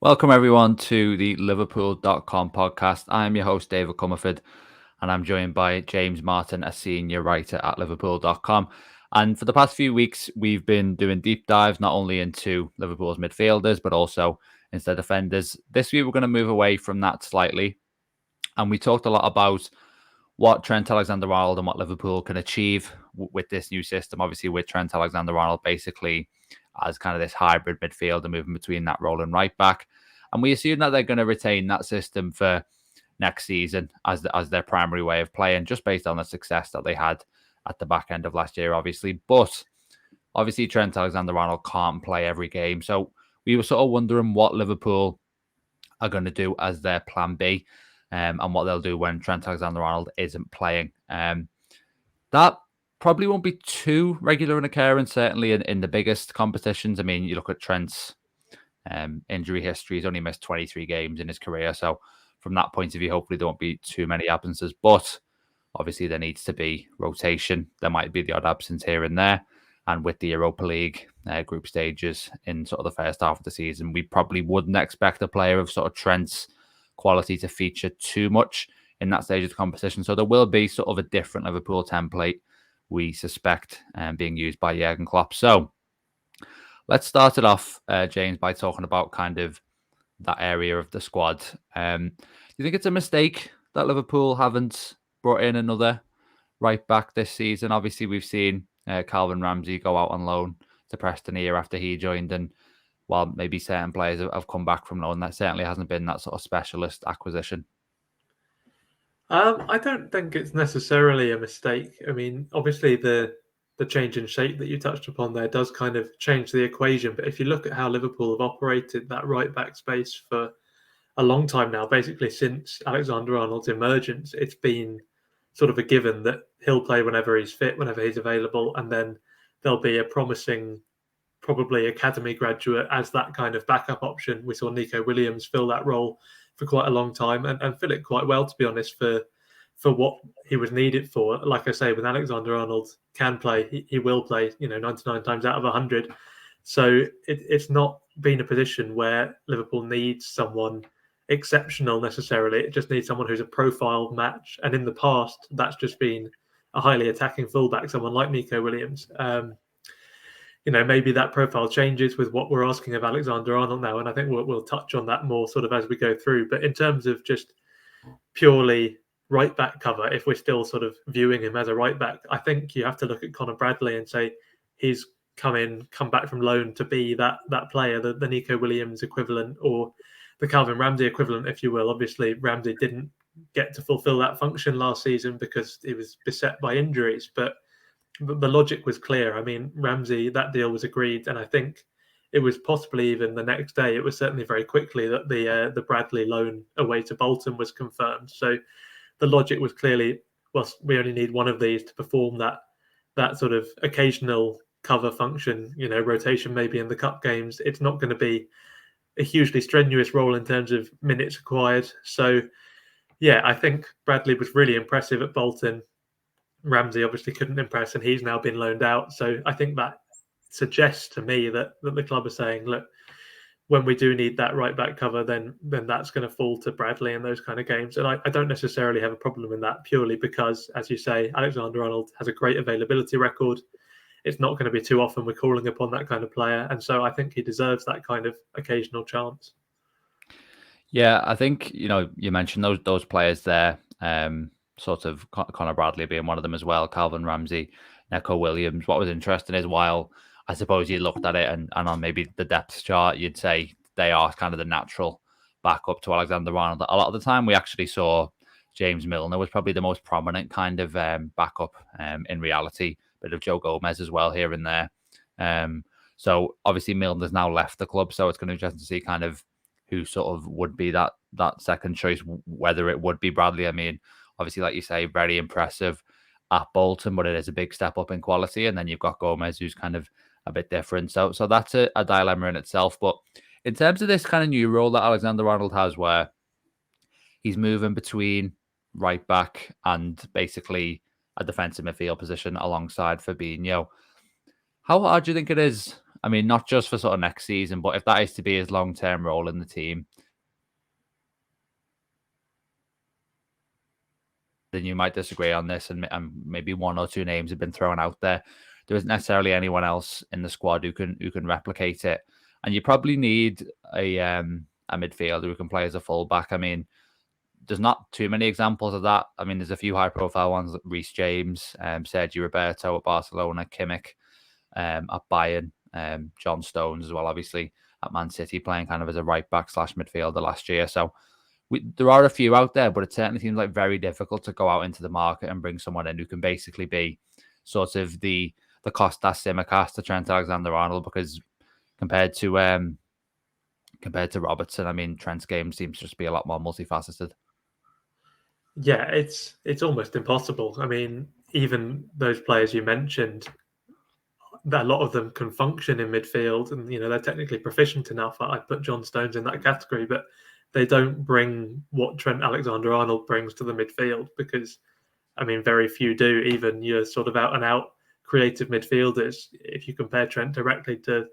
Welcome everyone to the Liverpool.com podcast. I'm your host, David Comerford, and I'm joined by James Martin, a senior writer at Liverpool.com. And for the past few weeks, we've been doing deep dives not only into Liverpool's midfielders, but also into their defenders. This week, we're going to move away from that slightly. And we talked a lot about what Trent Alexander-Arnold and what Liverpool can achieve with this new system. Obviously, with Trent Alexander-Arnold basically as kind of this hybrid midfielder moving between that role and right back. And we assume that they're going to retain that system for next season as their primary way of playing, just based on the success that they had at the back end of last year, obviously. But obviously, Trent Alexander-Arnold can't play every game. So we were sort of wondering what Liverpool are going to do as their plan B, and what they'll do when Trent Alexander-Arnold isn't playing. That probably won't be too regular an occurrence, certainly in the biggest competitions. I mean, you look at Trent's injury history, he's only missed 23 games in his career. So from that point of view, hopefully there won't be too many absences. But obviously there needs to be rotation. There might be the odd absence here and there. And with the Europa League group stages in sort of the first half of the season, we probably wouldn't expect a player of sort of Trent's quality to feature too much in that stage of the competition. So there will be sort of a different Liverpool template, we suspect, being used by Jurgen Klopp. So let's start it off, James, by talking about kind of that area of the squad. Do you think it's a mistake that Liverpool haven't brought in another right back this season? Obviously, we've seen Calvin Ramsay go out on loan to Preston a year after he joined, and while maybe certain players have come back from loan, that certainly hasn't been that sort of specialist acquisition. I don't think it's necessarily a mistake. I mean, obviously the change in shape that you touched upon there does kind of change the equation. But if you look at how Liverpool have operated that right back space for a long time now, basically since Alexander-Arnold's emergence, it's been sort of a given that he'll play whenever he's fit, whenever he's available, and then there'll be a promising, probably academy graduate as that kind of backup option. We saw Nico Williams fill that role for quite a long time and fill it quite well, to be honest, for what he was needed for. Like I say, when Alexander-Arnold can play, he will play, 99 times out of 100. So it's not been a position where Liverpool needs someone exceptional necessarily. It just needs someone who's a profile match. And in the past, that's just been a highly attacking fullback, someone like Nico Williams. Maybe that profile changes with what we're asking of Alexander-Arnold now, and I think we'll touch on that more sort of as we go through. But in terms of just purely right back cover, if we're still sort of viewing him as a right back, I think you have to look at Conor Bradley and say he's come back from loan to be that player, the Nico Williams equivalent or the Calvin Ramsay equivalent, if you will. Obviously, Ramsay didn't get to fulfill that function last season because he was beset by injuries, but the logic was clear. I mean, Ramsay, that deal was agreed, and I think it was possibly even the next day. It was certainly very quickly that the Bradley loan away to Bolton was confirmed. So the logic was clearly, well, we only need one of these to perform that sort of occasional cover function, rotation maybe in the cup games. It's not going to be a hugely strenuous role in terms of minutes acquired. So yeah, I think Bradley was really impressive at Bolton. Ramsay obviously couldn't impress, and he's now been loaned out. So I think that suggests to me that the club are saying, look, when we do need that right back cover, then that's going to fall to Bradley in those kind of games. And I don't necessarily have a problem in that, purely because, as you say, Alexander-Arnold has a great availability record. It's not going to be too often we're calling upon that kind of player, and so I think he deserves that kind of occasional chance. Yeah, I think you mentioned those players there. Sort of Conor Bradley being one of them as well, Calvin Ramsay, Nico Williams. What was interesting is, while I suppose you looked at it and on maybe the depth chart, you'd say they are kind of the natural backup to Alexander-Arnold. A lot of the time we actually saw James Milner was probably the most prominent kind of backup in reality. Bit of Joe Gomez as well here and there. So obviously Milner's now left the club, so it's going to be interesting to see kind of who sort of would be that second choice, whether it would be Bradley. I mean, obviously, like you say, very impressive at Bolton, but it is a big step up in quality. And then you've got Gomez, who's kind of a bit different. So that's a dilemma in itself. But in terms of this kind of new role that Alexander-Arnold has, where he's moving between right back and basically a defensive midfield position alongside Fabinho, how hard do you think it is I mean, not just for sort of next season, but if that is to be his long-term role in the team, then you might disagree on this, and maybe one or two names have been thrown out there. There isn't necessarily anyone else in the squad who can replicate it, and you probably need a midfielder who can play as a fullback. I mean, there's not too many examples of that. I mean, there's a few high-profile ones like Reece James, Sergio Roberto at Barcelona, Kimmich at Bayern, John Stones as well, obviously at Man City, playing kind of as a right back / midfielder last year. So there are a few out there, but it certainly seems like very difficult to go out into the market and bring someone in who can basically be sort of the Costas Tsimikas to Trent Alexander-Arnold, because compared to Robertson, I mean, Trent's game seems to just be a lot more multifaceted. Yeah, it's almost impossible. I mean, even those players you mentioned, a lot of them can function in midfield, and they're technically proficient enough. I'd put John Stones in that category, but they don't bring what Trent Alexander-Arnold brings to the midfield, because I mean, very few do. Even your sort of out and out creative midfielders, if you compare Trent directly to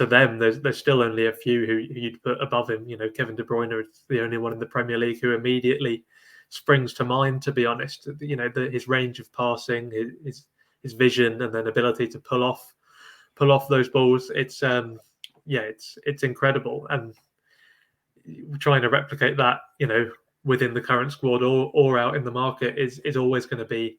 them, there's still only a few who you'd put above him. Kevin De Bruyne is the only one in the Premier League who immediately springs to mind, to be honest. His range of passing, his vision, and then ability to pull off those balls. It's incredible, and trying to replicate that, within the current squad or out in the market is always going to be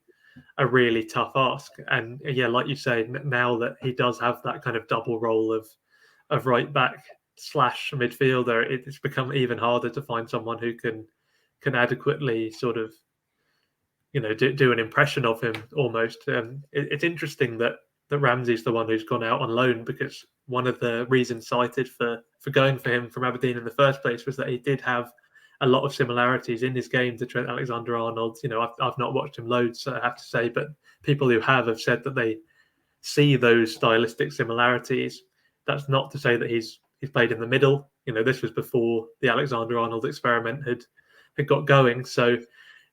a really tough ask. And yeah, like you say, now that he does have that kind of double role of right back / midfielder, it's become even harder to find someone who can adequately sort of do an impression of him almost. It's interesting that Ramsey's the one who's gone out on loan, because one of the reasons cited for going for him from Aberdeen in the first place was that he did have a lot of similarities in his game to Trent Alexander-Arnold. I've not watched him loads, I have to say, but people who have said that they see those stylistic similarities. That's not to say that he's played in the middle. This was before the Alexander-Arnold experiment had got going, so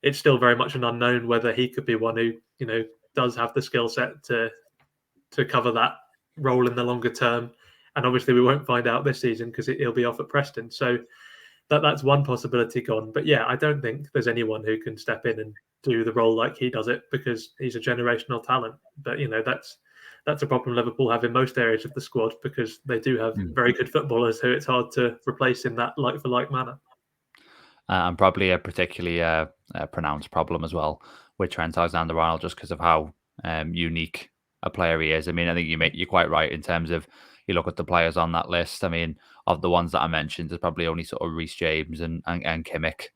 it's still very much an unknown whether he could be one who does have the skill set to cover that role in the longer term. And obviously we won't find out this season because he'll be off at Preston. So that's one possibility gone. But yeah, I don't think there's anyone who can step in and do the role like he does it, because he's a generational talent. But that's a problem Liverpool have in most areas of the squad, because they do have very good footballers who it's hard to replace in that like for like manner. And probably a particularly pronounced problem as well with Trent Alexander-Arnold, just because of how unique a player he is. I mean, I think you're quite right in terms of, you look at the players on that list. I mean, of the ones that I mentioned, there's probably only sort of Reece James and Kimmich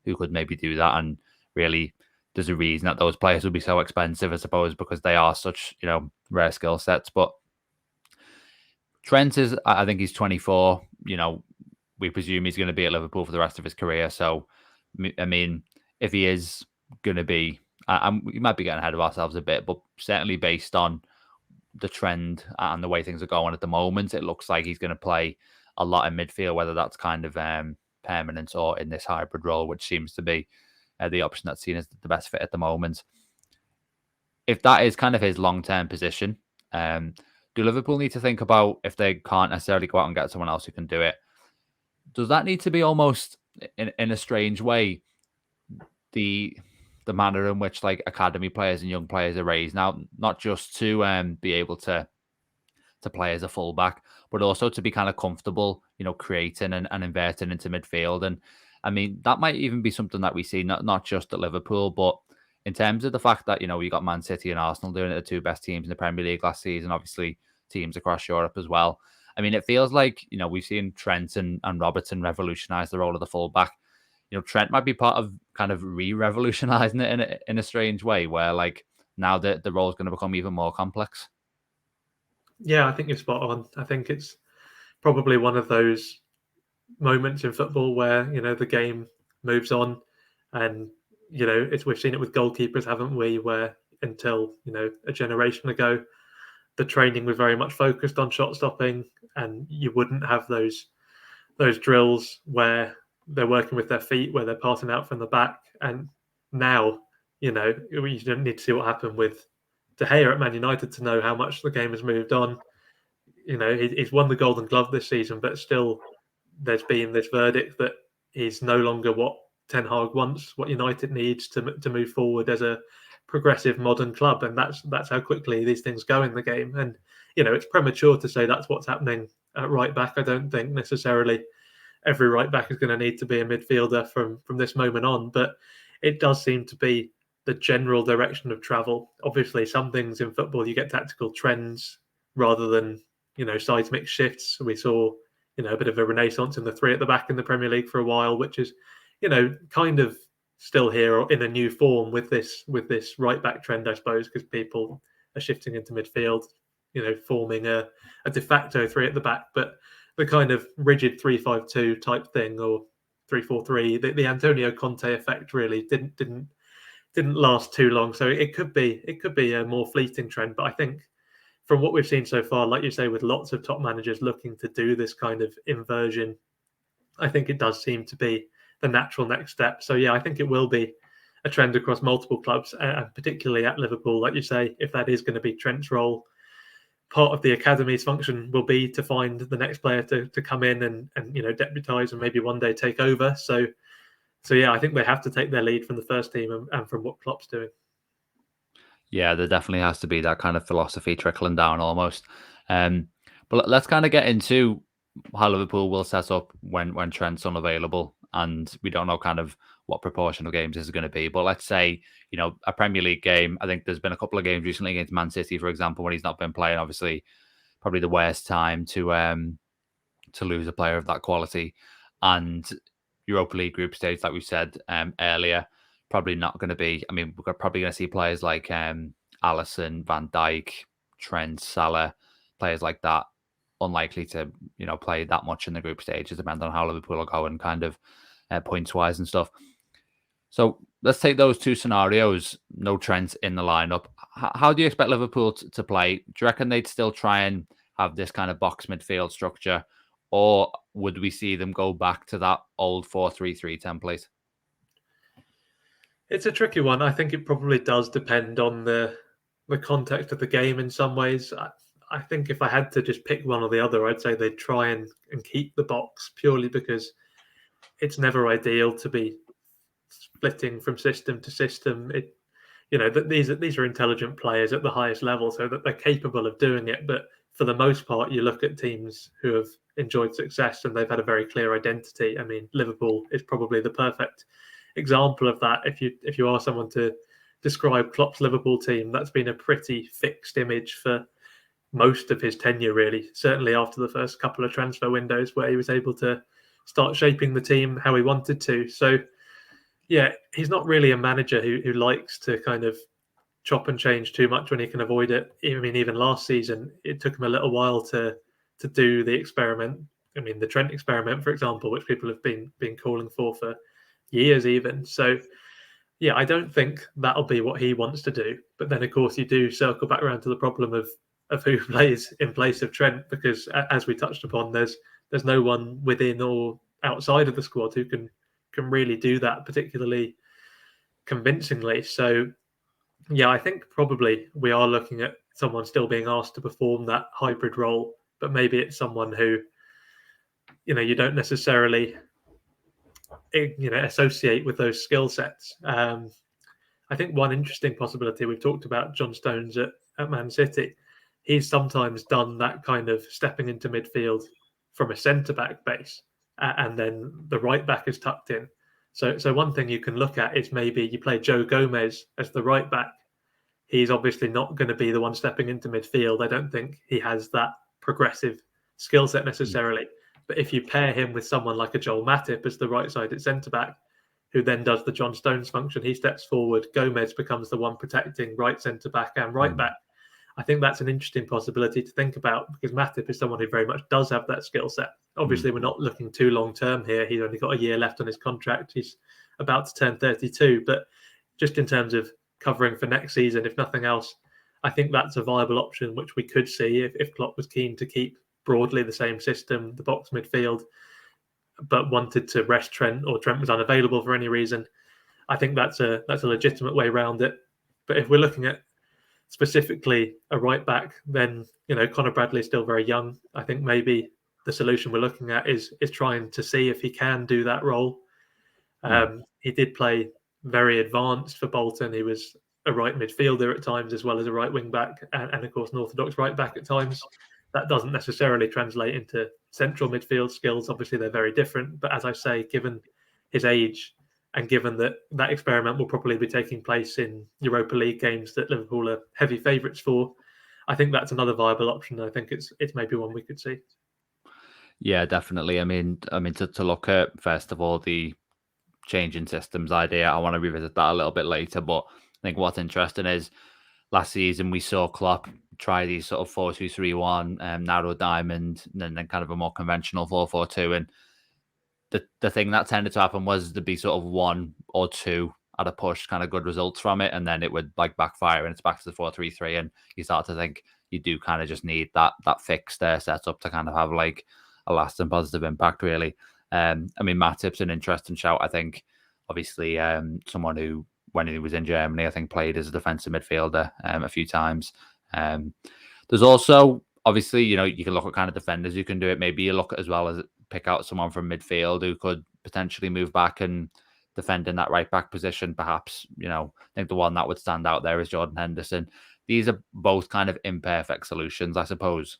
who could maybe do that. And really, there's a reason that those players would be so expensive, I suppose, because they are such, rare skill sets. But Trent I think he's 24. We presume he's going to be at Liverpool for the rest of his career. So, I mean, if he is going to be, we might be getting ahead of ourselves a bit, but certainly based on the trend and the way things are going at the moment, it looks like he's going to play a lot in midfield, whether that's kind of permanent or in this hybrid role, which seems to be the option that's seen as the best fit at the moment. If that is kind of his long-term position, do Liverpool need to think about, if they can't necessarily go out and get someone else who can do it, does that need to be almost in a strange way the manner in which like academy players and young players are raised now, not just to be able to play as a fullback, but also to be kind of comfortable, creating and inverting into midfield? And I mean, that might even be something that we see not just at Liverpool, but in terms of the fact that, we got Man City and Arsenal doing it, the two best teams in the Premier League last season, obviously teams across Europe as well. I mean, it feels like, we've seen Trent and Robertson revolutionise the role of the fullback. Trent might be part of kind of re-revolutionising it in a strange way, where like now the role is going to become even more complex. Yeah, I think you're spot on. I think it's probably one of those moments in football where the game moves on, and we've seen it with goalkeepers, haven't we? Where until a generation ago, the training was very much focused on shot stopping, and you wouldn't have those drills where they're working with their feet, where they're passing out from the back. And now, you don't need to see what happened with De Gea at Man United to know how much the game has moved on. he's won the Golden Glove this season, but still there's been this verdict that he's no longer what Ten Hag wants, what United needs to move forward as a progressive modern club, and that's how quickly these things go in the game. And it's premature to say that's what's happening at right back. I don't think necessarily every right back is going to need to be a midfielder from this moment on, but it does seem to be the general direction of travel. Obviously, some things in football you get tactical trends rather than seismic shifts. We saw a bit of a renaissance in the three at the back in the Premier League for a while, which is kind of still here in a new form with this right back trend, I suppose, because people are shifting into midfield, forming a de facto three at the back. But the kind of rigid 3-5-2 type thing or 3-4-3, the Antonio Conte effect really didn't last too long. So it could be a more fleeting trend. But I think from what we've seen so far, like you say, with lots of top managers looking to do this kind of inversion, I think it does seem to be the natural next step. So yeah, I think it will be a trend across multiple clubs, and particularly at Liverpool, like you say, if that is going to be Trent's role. Part of the academy's function will be to find the next player to come in and deputise and maybe one day take over. So yeah, I think they have to take their lead from the first team and from what Klopp's doing. Yeah, there definitely has to be that kind of philosophy trickling down almost. But let's kind of get into how Liverpool will set up when Trent's unavailable, and we don't know kind of what proportion of games this is going to be. But let's say, a Premier League game. I think there's been a couple of games recently against Man City, for example, when he's not been playing. Obviously, probably the worst time to lose a player of that quality. And Europa League group stage, like we said earlier, probably not going to be. I mean, we're probably going to see players like Alisson, Van Dijk, Trent, Salah, players like that, unlikely to play that much in the group stages, depending on how Liverpool are going, kind of points wise and stuff. So let's take those two scenarios. No Trent in the lineup. How do you expect Liverpool to play? Do you reckon they'd still try and have this kind of box midfield structure, or would we see them go back to that old 4-3-3 template? It's a tricky one. I think it probably does depend on the context of the game in some ways. I think if I had to just pick one or the other, I'd say they'd try and keep the box, purely because it's never ideal to be splitting from system to system. These are intelligent players at the highest level, so that they're capable of doing it. But for the most part, you look at teams who have enjoyed success and they've had a very clear identity. I mean, Liverpool is probably the perfect example of that. If you are someone to describe Klopp's Liverpool team, that's been a pretty fixed image for most of his tenure, really. Certainly after the first couple of transfer windows, where he was able to start shaping the team how he wanted to. So yeah, he's not really a manager who likes to kind of chop and change too much when he can avoid it. I mean, even last season, it took him a little while to do the experiment. I mean, the Trent experiment, for example, which people have been calling for years even. So yeah, I don't think that'll be what he wants to do. But then, of course, you do circle back around to the problem of who plays in place of Trent, because as we touched upon, there's no one within or outside of the squad who can really do that particularly convincingly. So yeah, I think probably we are looking at someone still being asked to perform that hybrid role, but maybe it's someone who you don't necessarily associate with those skill sets. I think one interesting possibility, we've talked about John Stones at Man City. He's sometimes done that kind of stepping into midfield from a centre-back base, and then the right-back is tucked in. So one thing you can look at is maybe you play Joe Gomez as the right-back. He's obviously not going to be the one stepping into midfield. I don't think he has that progressive skill set necessarily. But if you pair him with someone like a Joel Matip as the right-sided centre-back, who then does the John Stones function, he steps forward, Gomez becomes the one protecting right centre-back and right-back. I think that's an interesting possibility to think about, because Matip is someone who very much does have that skill set. Obviously, we're not looking too long-term here. He's only got a year left on his contract. He's about to turn 32. But just in terms of covering for next season, if nothing else, I think that's a viable option, which we could see if Klopp was keen to keep broadly the same system, the box midfield, but wanted to rest Trent, or Trent was unavailable for any reason. I think that's a legitimate way around it. But if we're looking at specifically a right back, then Conor Bradley is still very young. I think maybe the solution we're looking at is trying to see if he can do that role. He did play very advanced for Bolton. He was a right midfielder at times as well as a right wing back, and of course an orthodox right back at times. That doesn't necessarily translate into central midfield skills. Obviously, they're very different. But as I say, given his age and given that experiment will probably be taking place in Europa League games that Liverpool are heavy favourites for, I think that's another viable option. I think it's maybe one we could see. Yeah, definitely. I mean, to look at, first of all, the changing systems idea, I want to revisit that a little bit later. But I think what's interesting is last season we saw Klopp try these sort of 4-2-3-1, narrow diamond, and then kind of a more conventional 4-4-2. And the thing that tended to happen was to be sort of one or two at a push, kind of good results from it, and then it would like backfire and it's back to the 4-3-3, and you start to think you do kind of just need that fixed setup to kind of have like a lasting positive impact, really. I mean, Matip's an interesting shout. I think, obviously, someone who, when he was in Germany, I think played as a defensive midfielder a few times. There's also, obviously, you can look at kind of defenders who can do it. Maybe you look at as well as pick out someone from midfield who could potentially move back and defend in that right back position. Perhaps, I think the one that would stand out there is Jordan Henderson. These are both kind of imperfect solutions, I suppose.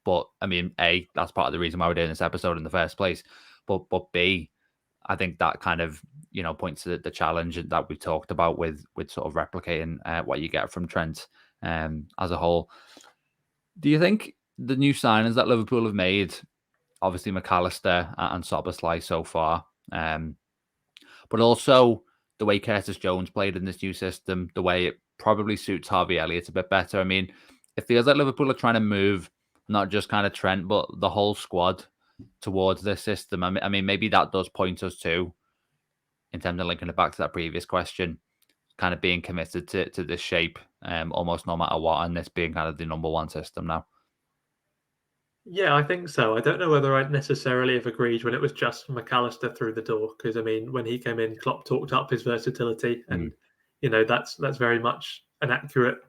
But I mean, A, that's part of the reason why we're doing this episode in the first place. But B, I think that kind of, points to the challenge that we've talked about with sort of replicating what you get from Trent as a whole. Do you think the new signings that Liverpool have made, obviously McAllister and Szoboszlai so far, but also the way Curtis Jones played in this new system, the way it probably suits Harvey Elliott a bit better? I mean, it feels like Liverpool are trying to move not just kind of Trent, but the whole squad towards this system. I mean, maybe that does point us to, in terms of linking it back to that previous question, kind of being committed to this shape, almost no matter what, and this being kind of the number one system now. Yeah, I think so. I don't know whether I'd necessarily have agreed when it was just McAllister through the door, because I mean, when he came in, Klopp talked up his versatility, and that's very much an accurate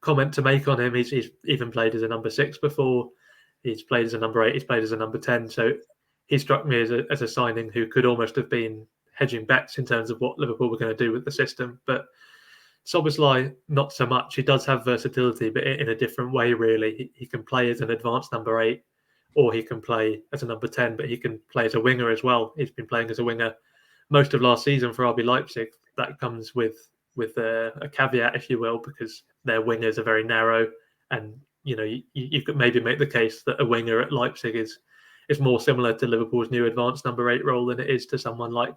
comment to make on him. He's even played as a number 6 before. He's played as a number 8. He's played as a number 10. So he struck me as a signing who could almost have been hedging bets in terms of what Liverpool were going to do with the system. But Szoboszlai, not so much. He does have versatility, but in a different way, really. He can play as an advanced number 8, or he can play as a number 10, but he can play as a winger as well. He's been playing as a winger most of last season for RB Leipzig. That comes with a caveat, if you will, because their wingers are very narrow, and you could maybe make the case that a winger at Leipzig is more similar to Liverpool's new advanced number 8 role than it is to someone like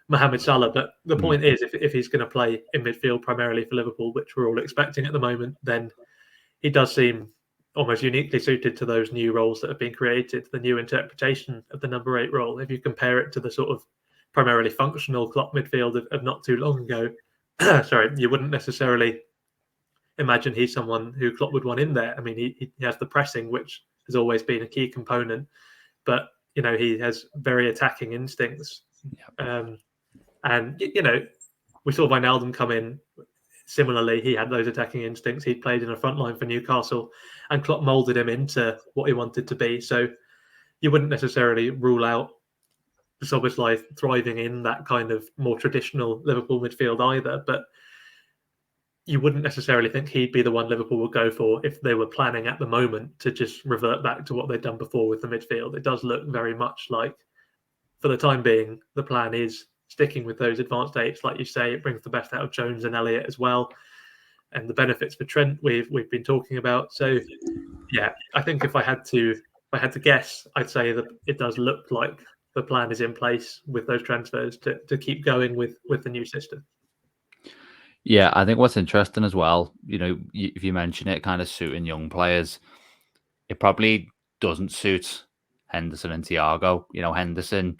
Mohamed Salah. But the point is, if he's going to play in midfield primarily for Liverpool, which we're all expecting at the moment, then he does seem almost uniquely suited to those new roles that have been created, the new interpretation of the number 8 role. If you compare it to the sort of primarily functional Klopp midfield of not too long ago, sorry, you wouldn't necessarily imagine he's someone who Klopp would want in there. I mean, he has the pressing, which has always been a key component, but he has very attacking instincts. And we saw Wijnaldum come in. Similarly, he had those attacking instincts. He played in a front line for Newcastle, and Klopp moulded him into what he wanted to be. So you wouldn't necessarily rule out Szoboszlai thriving in that kind of more traditional Liverpool midfield either, but you wouldn't necessarily think he'd be the one Liverpool would go for if they were planning at the moment to just revert back to what they'd done before with the midfield. It does look very much like, for the time being, the plan is sticking with those advanced 8s. Like you say, it brings the best out of Jones and Elliott as well, and the benefits for Trent we've been talking about. So yeah, I think if I had to guess, I'd say that it does look like the plan is in place with those transfers to keep going with the new system. Yeah, I think what's interesting as well, if you mention it kind of suiting young players, it probably doesn't suit Henderson and Thiago. Henderson,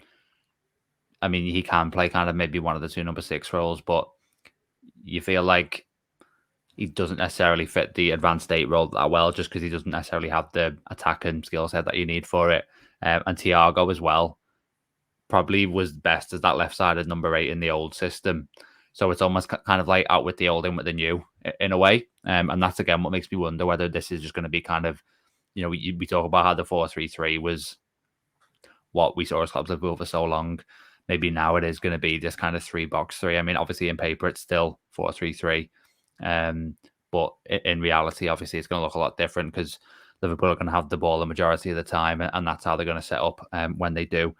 I mean, he can play kind of maybe one of the 2 number 6 roles, but you feel like he doesn't necessarily fit the advanced 8 role that well, just because he doesn't necessarily have the attacking skill set that you need for it. And Thiago as well probably was best as that left-sided number 8 in the old system. So it's almost kind of like out with the old, in with the new in a way. And that's, again, what makes me wonder whether this is just going to be kind of, we talk about how the 4-3-3 was what we saw as clubs Liverpool for so long. Maybe now it is going to be this kind of 3-box-3. I mean, obviously in paper it's still 4-3-3. But in reality, obviously it's going to look a lot different because Liverpool are going to have the ball the majority of the time, and that's how they're going to set up when they do.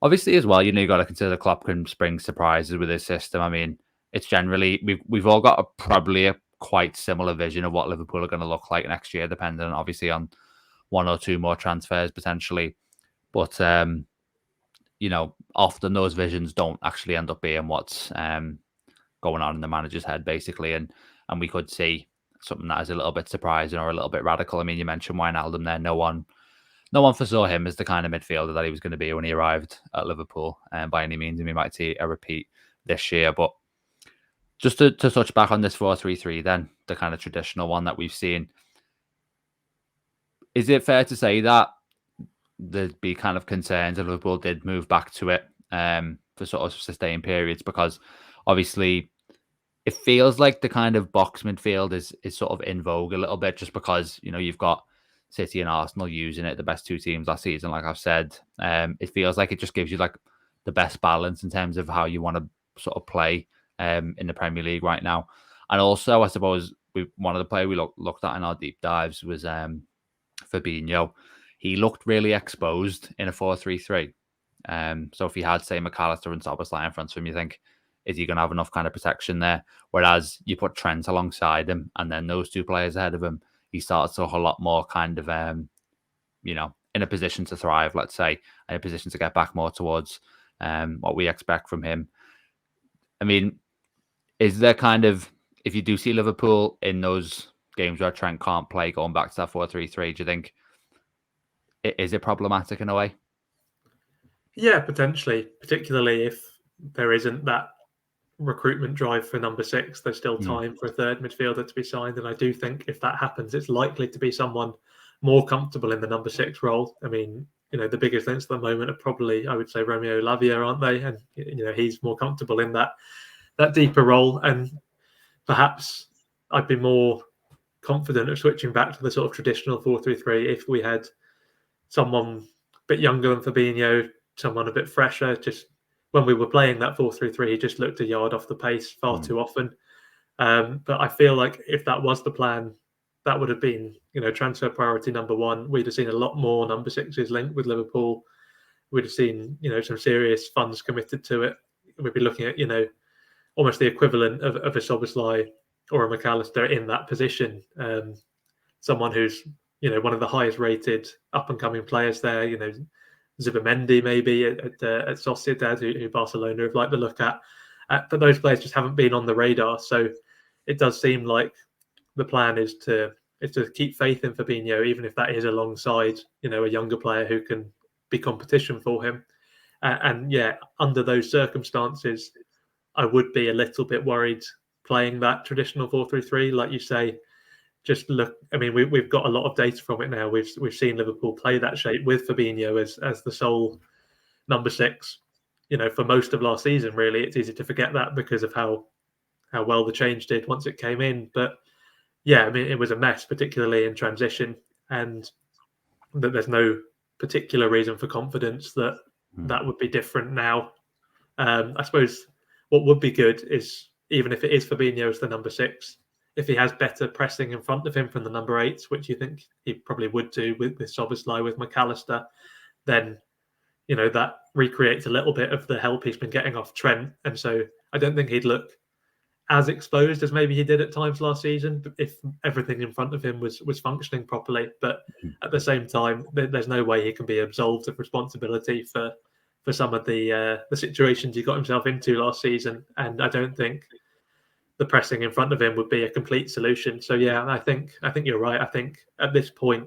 Obviously, as well, you've got to consider Klopp can bring surprises with his system. I mean, it's generally we've all got probably a quite similar vision of what Liverpool are going to look like next year, depending obviously on one or two more transfers potentially. But often those visions don't actually end up being what's going on in the manager's head, basically, and we could see something that is a little bit surprising or a little bit radical. I mean, you mentioned Wijnaldum there. No one foresaw him as the kind of midfielder that he was going to be when he arrived at Liverpool, by any means, and we might see a repeat this year. But just to touch back on this 4-3-3, then the kind of traditional one that we've seen, is it fair to say that there'd be kind of concerns if Liverpool did move back to it for sort of sustained periods? Because obviously it feels like the kind of box midfield is sort of in vogue a little bit, just because you've got City and Arsenal using it, the best two teams last season, like I've said. It feels like it just gives you like the best balance in terms of how you want to sort of play in the Premier League right now. And also, I suppose one of the players we looked at in our deep dives was Fabinho. He looked really exposed in a 4-3-3. So if he had, say, McAllister and Szoboszlai in front of him, you think, is he going to have enough kind of protection there? Whereas you put Trent alongside him and then those two players ahead of him, he starts to look a lot more kind of, in a position to thrive, let's say, in a position to get back more towards what we expect from him. I mean, is there kind of, if you do see Liverpool in those games where Trent can't play, going back to that 4-3-3, do you think, is it problematic in a way? Yeah, potentially, particularly if there isn't that recruitment drive for number 6. There's still time for a third midfielder to be signed, and I do think if that happens, it's likely to be someone more comfortable in the number 6 role. I mean, the biggest links at the moment are probably, I would say, Romeo Lavia, aren't they? And he's more comfortable in that deeper role, and perhaps I'd be more confident of switching back to the sort of traditional 4-3-3 if we had someone a bit younger than Fabinho, someone a bit fresher. Just when we were playing that 4-3-3, he just looked a yard off the pace far too often. But I feel like if that was the plan, that would have been, transfer priority number 1. We'd have seen a lot more number 6s linked with Liverpool. We'd have seen, some serious funds committed to it. We'd be looking at, almost the equivalent of a Szoboszlai or a McAllister in that position. Someone who's, one of the highest rated up and coming players there, Zubimendi maybe at Sociedad, who Barcelona have liked to look at. But those players just haven't been on the radar. So it does seem like the plan is to keep faith in Fabinho, even if that is alongside, a younger player who can be competition for him. And yeah, under those circumstances, I would be a little bit worried playing that traditional 4-3-3, like you say. Just look, I mean, we've got a lot of data from it now. We've seen Liverpool play that shape with Fabinho as the sole number 6, for most of last season. Really, it's easy to forget that because of how well the change did once it came in. But yeah, I mean, it was a mess, particularly in transition, and that there's no particular reason for confidence that that would be different now. I suppose what would be good is, even if it is Fabinho as the number 6, if he has better pressing in front of him from the number 8s, which you think he probably would do with Szoboszlai, with McAllister, then, that recreates a little bit of the help he's been getting off Trent. And so I don't think he'd look as exposed as maybe he did at times last season if everything in front of him was functioning properly. But at the same time, there's no way he can be absolved of responsibility for some of the situations he got himself into last season. And I don't think the pressing in front of him would be a complete solution. So yeah, I think you're right. I think at this point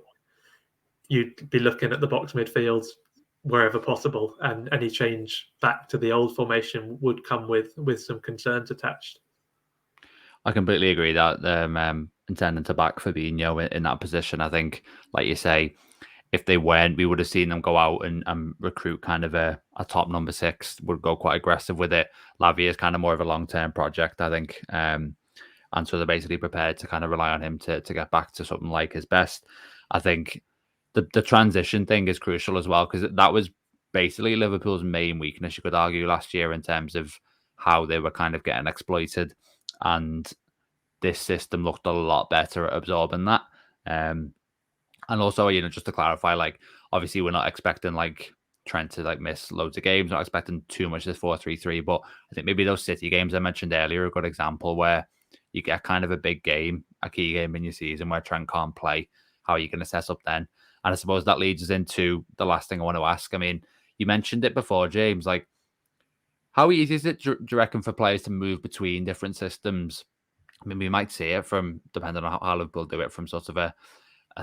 you'd be looking at the box midfield wherever possible, and any change back to the old formation would come with some concerns attached. I completely agree that intending to back Fabinho in that position, I think, like you say, if they weren't, we would have seen them go out and recruit kind of a top number 6, would go quite aggressive with it. Lavia is kind of more of a long-term project, I think. And so they're basically prepared to kind of rely on him to get back to something like his best. I think the transition thing is crucial as well, because that was basically Liverpool's main weakness, you could argue, last year in terms of how they were kind of getting exploited. And this system looked a lot better at absorbing that. And also, just to clarify, like, obviously we're not expecting like Trent to like miss loads of games, not expecting too much this 4-3-3, but I think maybe those City games I mentioned earlier are a good example where you get kind of a big game, a key game in your season where Trent can't play. How are you going to set up then? And I suppose that leads us into the last thing I want to ask. I mean, you mentioned it before, James, like, how easy is it, do you reckon, for players to move between different systems? I mean, we might see it from, depending on how Liverpool do it, from sort of a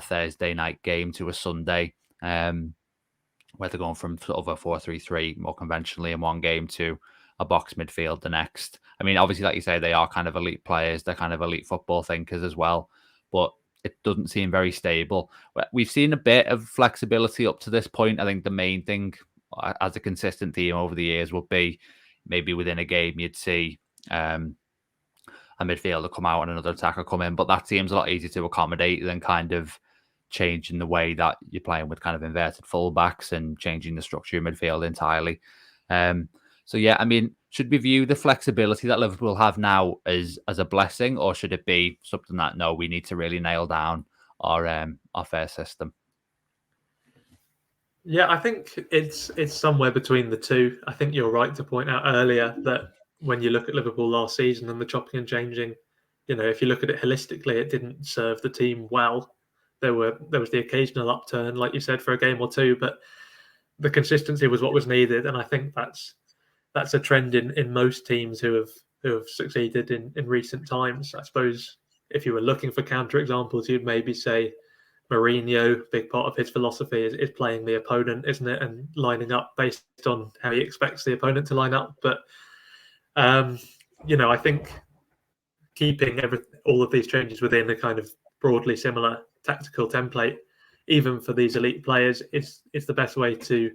Thursday night game to a Sunday, where they're going from sort of a 4-3-3 more conventionally in one game to a box midfield the next. I mean, obviously, like you say, they are kind of elite players. They're kind of elite football thinkers as well, but it doesn't seem very stable. We've seen a bit of flexibility up to this point. I think the main thing, as a consistent theme over the years, would be maybe within a game you'd see a midfielder come out and another attacker come in, but that seems a lot easier to accommodate than kind of changing the way that you're playing with kind of inverted fullbacks and changing the structure of midfield entirely. So yeah, I mean, should we view the flexibility that Liverpool have now as a blessing, or should it be something that, no, we need to really nail down our first system? Yeah, I think it's somewhere between the two. I think you're right to point out earlier that when you look at Liverpool last season and the chopping and changing, if you look at it holistically, it didn't serve the team well. There was the occasional upturn, like you said, for a game or two, but the consistency was what was needed, and I think that's a trend in most teams who have succeeded in recent times. I suppose if you were looking for counter examples, you'd maybe say Mourinho. Big part of his philosophy is playing the opponent, isn't it, and lining up based on how he expects the opponent to line up. But I think keeping all of these changes within a kind of broadly similar tactical template, even for these elite players, is the best way to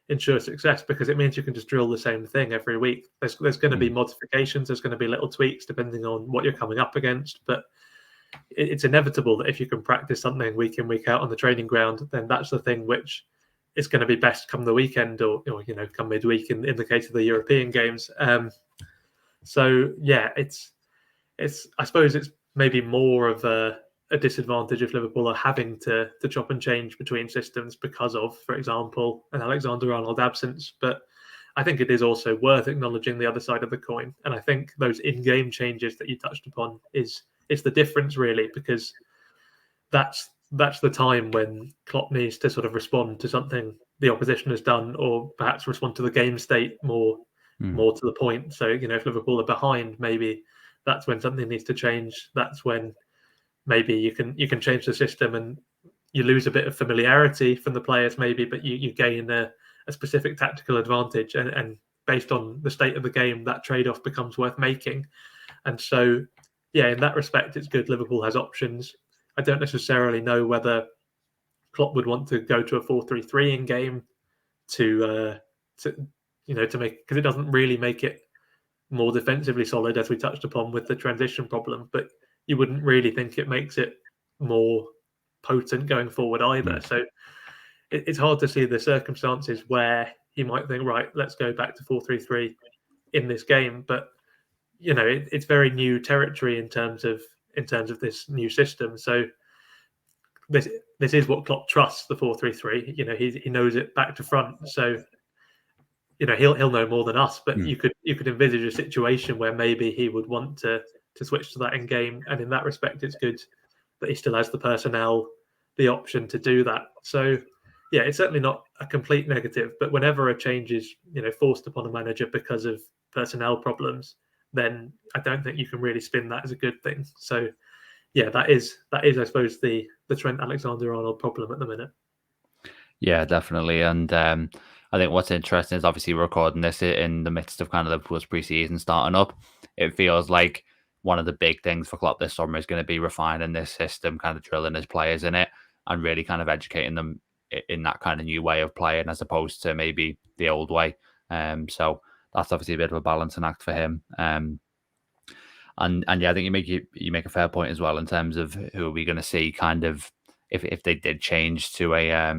ensure success, because it means you can just drill the same thing every week. There's going to be modifications, there's going to be little tweaks depending on what you're coming up against, but it's inevitable that if you can practice something week in, week out on the training ground, then that's the thing which is going to be best come the weekend, or come midweek in the case of the European games. So yeah, it's I suppose it's maybe more of a disadvantage if Liverpool are having to chop and change between systems because of, for example, an Alexander-Arnold absence. But I think it is also worth acknowledging the other side of the coin. And I think those in-game changes that you touched upon is the difference, really, because that's the time when Klopp needs to sort of respond to something the opposition has done, or perhaps respond to the game state more to the point. So, if Liverpool are behind, maybe that's when something needs to change. That's when maybe you can change the system, and you lose a bit of familiarity from the players, maybe, but you gain a specific tactical advantage, and based on the state of the game, that trade-off becomes worth making. And so, yeah, in that respect, it's good Liverpool has options. I don't necessarily know whether Klopp would want to go to a 4-3-3 in game to make, because it doesn't really make it more defensively solid, as we touched upon with the transition problem, but you wouldn't really think it makes it more potent going forward either. So it's hard to see the circumstances where he might think, right, let's go back to 4-3-3 in this game. But it's very new territory in terms of this new system. So this is what Klopp trusts, the 4-3-3. He knows it back to front. So he'll know more than us. But you could envisage a situation where maybe he would want to switch to that in game, and in that respect, it's good that he still has the personnel, the option to do that. So yeah, it's certainly not a complete negative, but whenever a change is forced upon a manager because of personnel problems, then I don't think you can really spin that as a good thing. So yeah, that is I suppose the Trent Alexander-Arnold problem at the minute. Yeah, definitely. And I think what's interesting is, obviously we're recording this in the midst of kind of Liverpool's pre-season starting up. It feels like one of the big things for Klopp this summer is going to be refining this system, kind of drilling his players in it, and really kind of educating them in that kind of new way of playing as opposed to maybe the old way. So that's obviously a bit of a balancing act for him. And yeah, I think you make a fair point as well in terms of who are we going to see kind of if they did change to a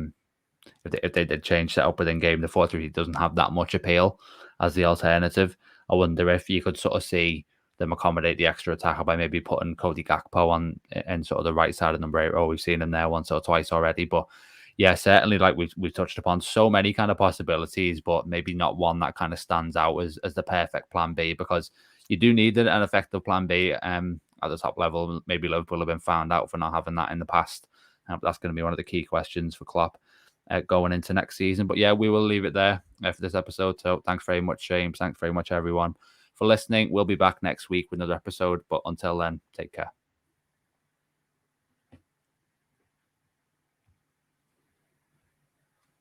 if they did change set up within game, the 4-3 doesn't have that much appeal as the alternative. I wonder if you could sort of see them accommodate the extra attacker by maybe putting Cody Gakpo on in sort of the right side of number 8. We've seen him there once or twice already, but yeah, certainly like we've touched upon so many kind of possibilities, but maybe not one that kind of stands out as the perfect plan B, because you do need an effective plan B at the top level. Maybe Liverpool have been found out for not having that in the past. That's going to be one of the key questions for Klopp going into next season. But yeah, we will leave it there for this episode. So thanks very much, James. Thanks very much, everyone, for listening. We'll be back next week with another episode. But until then, take care.